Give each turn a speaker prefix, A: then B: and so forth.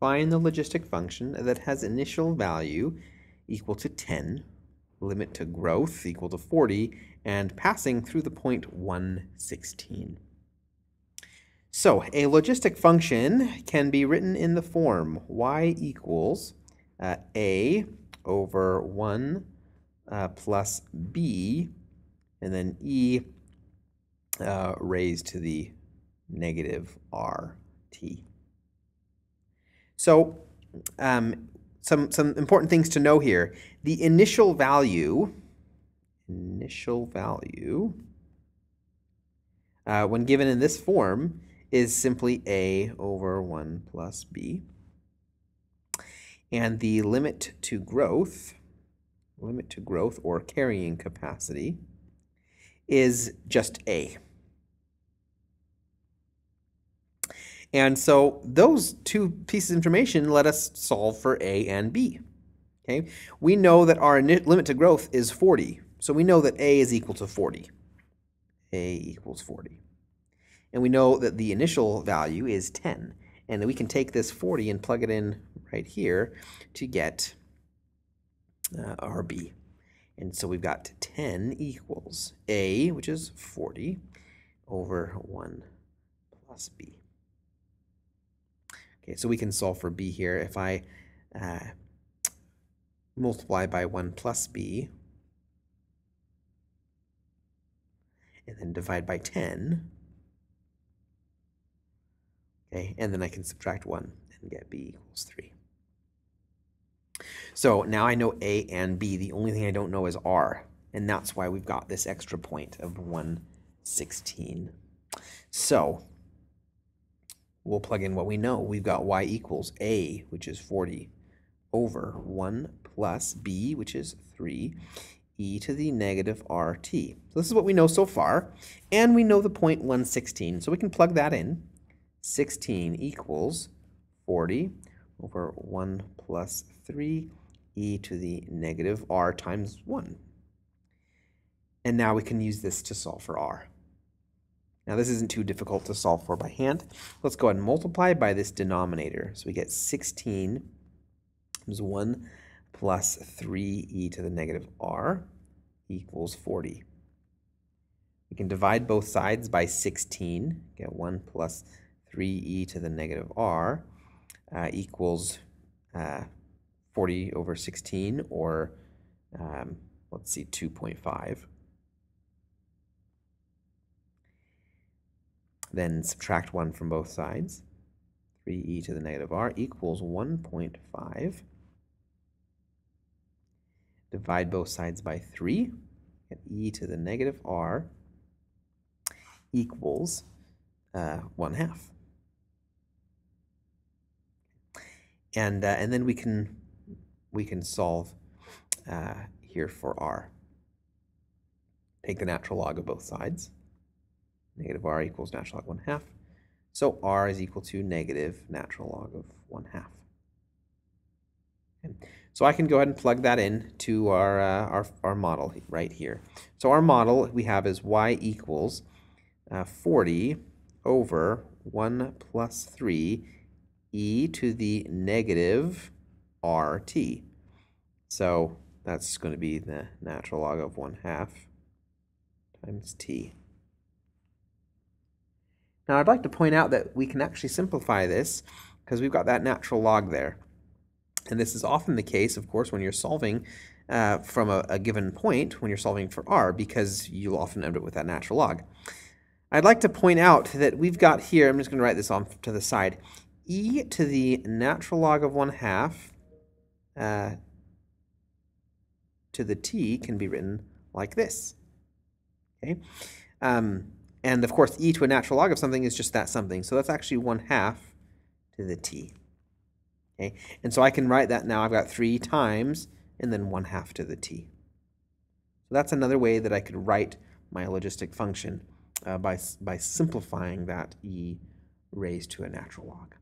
A: Find the logistic function that has initial value equal to 10, limit to growth equal to 40, and passing through the point 116. So a logistic function can be written in the form y equals a over 1 plus b, and then e raised to the negative rt. So some important things to know here. The initial value, when given in this form, is simply a over 1 plus b. And the limit to growth or carrying capacity is just a. And so those two pieces of information let us solve for a and b. Okay? We know that our limit to growth is 40. So we know that a is equal to 40. A equals 40. And we know that the initial value is 10. And we can take this 40 and plug it in right here to get our b. And so we've got 10 equals a, which is 40, over 1 plus b. Okay, so we can solve for b here. If I multiply by 1 plus b, and then divide by 10, okay, and then I can subtract 1 and get b equals 3. So now I know a and b. The only thing I don't know is r, and that's why we've got this extra point of 116. So we'll plug in what we know. We've got y equals a, which is 40, over 1 plus b, which is 3, e to the negative rt. So this is what we know so far, and we know the point 116, so we can plug that in. 16 equals 40 over 1 plus 3 e to the negative r times 1. And now we can use this to solve for r. Now this isn't too difficult to solve for by hand. Let's go ahead and multiply by this denominator. So we get 16 times 1 plus 3e to the negative r equals 40. We can divide both sides by 16, get 1 plus 3e to the negative r equals 40 over 16, or let's see, 2.5. Then subtract 1 from both sides. 3e to the negative r equals 1.5. Divide both sides by 3. Get e to the negative r equals 1/2. And then we can solve here for r. Take the natural log of both sides. Negative r equals natural log 1/2. So r is equal to negative natural log of 1/2. Okay. So I can go ahead and plug that in to our model right here. So our model we have is y equals 40 over 1 plus 3 e to the negative rt. So that's going to be the natural log of 1/2 times t. Now I'd like to point out that we can actually simplify this because we've got that natural log there. And this is often the case, of course, when you're solving from a given point, when you're solving for r, because you'll often end up with that natural log. I'd like to point out that we've got here, I'm just going to write this off to the side, e to the natural log of 1/2 to the t can be written like this. Okay, and of course e to a natural log of something is just that something, so that's actually 1/2 to the t. Okay, and so I can write that now. I've got 3 times and then 1/2 to the t. So that's another way that I could write my logistic function by simplifying that e raised to a natural log.